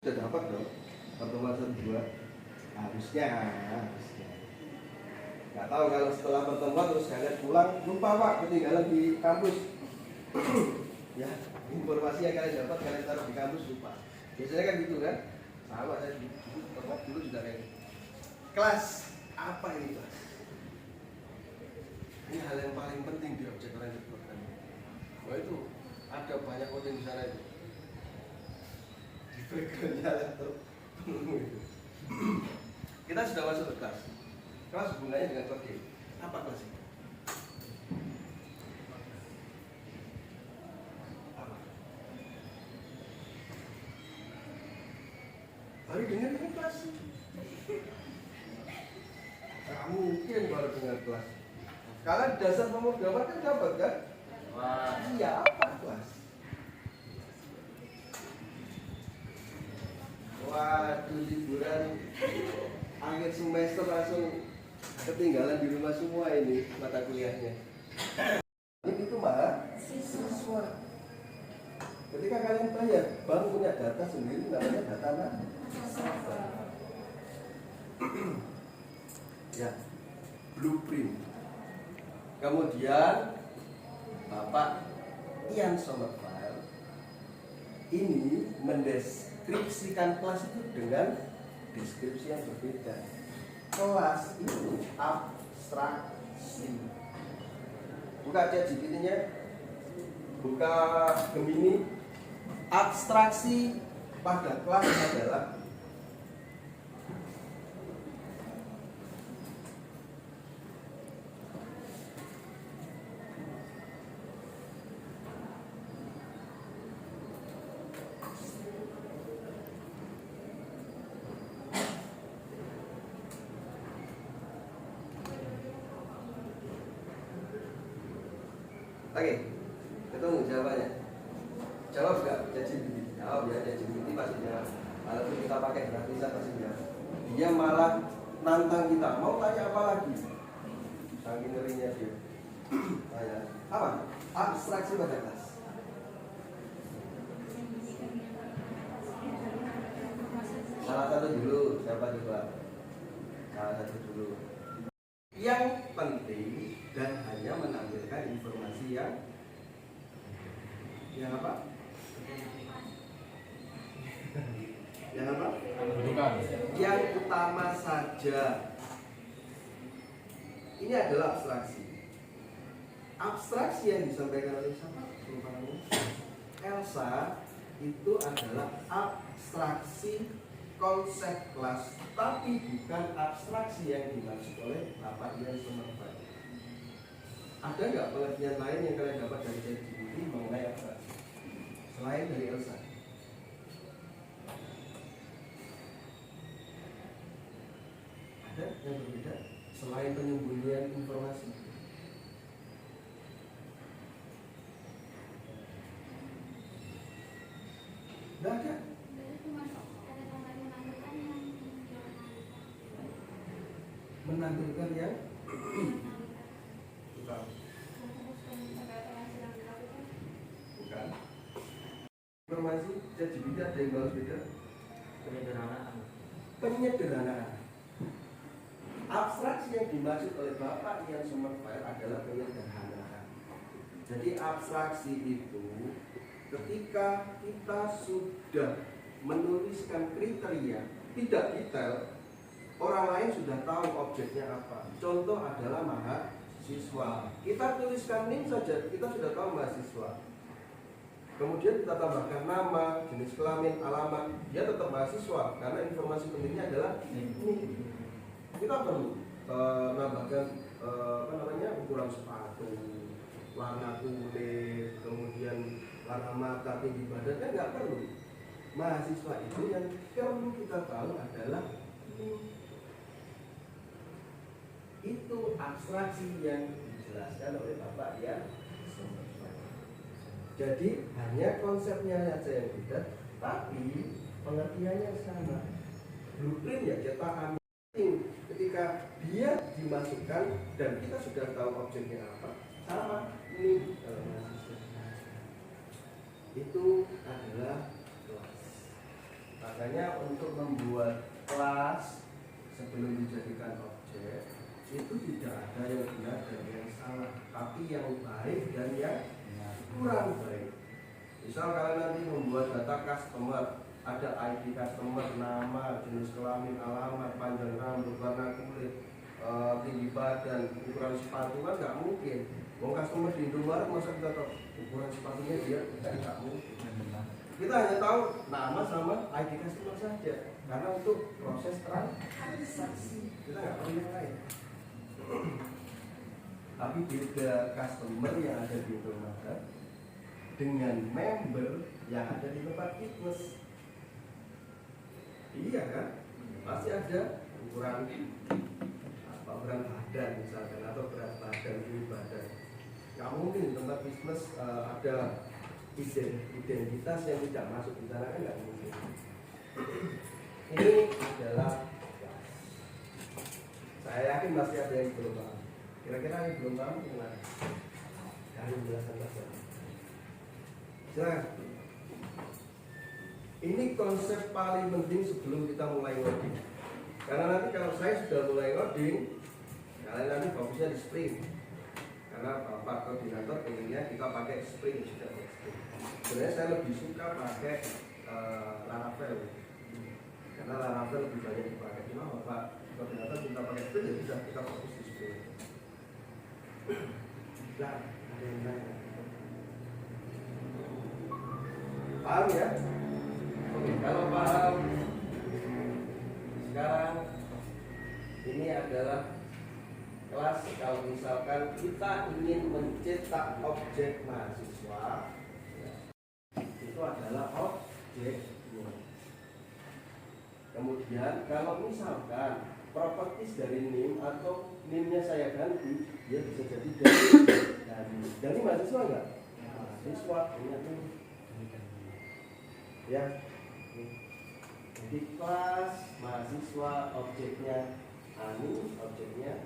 Sudah dapat dong pertemuan 1-2 harusnya. Nggak tahu kalau setelah pertemuan terus kalian pulang lupa Pak, ketinggalan di kampus. Ya, informasi yang kalian dapat kalian taruh di kampus lupa. Biasanya kan gitu kan? Sama saya dulu juga kayak gitu. Kelas apa ini kelas? Ini hal yang paling penting di objek oriented programming. Wah itu ada banyak coding di sana itu. Di backgroundnya laptop itu. Kita sudah masuk ke kelas. Kelas hubungannya dengan coding. Apa kelas itu? Apa? Baru dengar ini kelas. Kamu mungkin baru dengar kelas. Kalian dasar pemrograman kan dapat kan? Wah, iya apa kelas? Waduh, liburan akhir semester langsung ketinggalan di rumah semua ini mata kuliahnya. Ini itu mahasiswa. Ketika kalian bayar, bank punya data sendiri namanya data nasabah. Ya, blueprint. Kemudian Bapak Ian Sommerfeld ini mendeskripsikan kelas itu dengan deskripsi yang berbeda. Kelas itu abstraksi. Buka aja GPT-nya, buka Gemini. Abstraksi pada kelas adalah oke, ketemu jawabannya. Jawab nggak? ChatGPT. Jawab ya, ChatGPT pasti jawab. Kalau kita pakai gratisan pasti jawab. Dia malah nantang kita. Mau tanya apa lagi? Saking ngerinya dia. Tanya apa? Abstraksi pada kelas. Salah satu dulu. Siapa coba? Salah satu dulu. Yang penting dan hanya menampilkan informasi yang apa? Yang apa? Yang utama saja. Ini adalah abstraksi. Abstraksi yang disampaikan oleh siapa? Elsa itu adalah abstraksi konsep kelas, tapi bukan abstraksi yang dimaksud oleh Bapak Ian Sommerfeld. Ada nggak pengertian lain yang kalian dapat dari ChatGPT mengenai abstraksi selain dari Elsa? Ada yang berbeda selain penyembunyian informasi? Nggak ada. Menampilkan yang bukan. Informasi ChatGPT ada yang bagus beda. Penyederhanaan. Abstraksi yang dimaksud oleh Bapak Ian Sommerfeld adalah penyederhanaan. Jadi abstraksi itu ketika kita sudah menuliskan kriteria tidak detail, orang lain sudah tahu objeknya apa. Contoh adalah mahasiswa. Kita tuliskan NIM saja, kita sudah tahu mahasiswa. Kemudian kita tambahkan nama, jenis kelamin, alamat, dia tetap mahasiswa karena informasi pentingnya adalah NIM. Kita perlu menambahkan ukuran sepatu, warna kulit, kemudian warna mata, tinggi badan, kan nggak perlu. Mahasiswa itu yang perlu kita tahu adalah NIM. Itu abstraksi yang dijelaskan oleh Bapak Ian Sommerfeld. Jadi hanya konsepnya saja yang beda, tapi pengertiannya sama. Blueprint ya cetakan ketika dia dimasukkan dan kita sudah tahu objeknya apa, sama ini itu adalah kelas. Makanya itu tidak ada yang benar dan yang salah, tapi yang baik dan yang kurang baik. Misal kalian nanti membuat data customer, ada ID customer, nama, jenis kelamin, alamat, panjang rambut, warna kulit, tinggi badan, ukuran sepatu, kan nggak mungkin. Mau customer di Indomaret masa kita tahu ukuran sepatunya dia? Nggak mungkin. Kita hanya tahu nama sama ID customer saja, karena untuk proses transaksi kita nggak tahu yang lain. Tapi beda customer yang ada di Indomaret dengan member yang ada di tempat fitness. Iya kan? Pasti ada ukuran berat badan misalkan, atau berat badan, tinggi badan. Nggak mungkin di tempat fitness ada identitas yang tidak masuk di sana, kan nggak mungkin. Ini adalah, saya yakin masih ada yang belum paham. Kira-kira yang belum paham gimana? Dari penjelasan saja. Ini konsep paling penting sebelum kita mulai ngoding. Karena nanti kalau saya sudah mulai ngoding, kalian nanti fokusnya di Spring. Karena Pak koordinator pengennya kita pakai Spring, sudah pakai Spring. Sebenarnya saya lebih suka pakai Laravel, karena Laravel lebih banyak dipakai. Cuma Pak koordinator kita pakai Spring, ya sudah kita fokus di Spring. Nah, ada yang nanya. Paham ya? Oke, kalau paham, sekarang ini adalah kelas kalau misalkan kita ingin mencetak objek mahasiswa, ya, itu adalah objek. Kemudian kalau misalkan properties dari NIM atau NIM-nya saya ganti, dia bisa jadi dari mahasiswa enggak? Mahasiswa punya NIM. Ya, jadi kelas mahasiswa objeknya anu, objeknya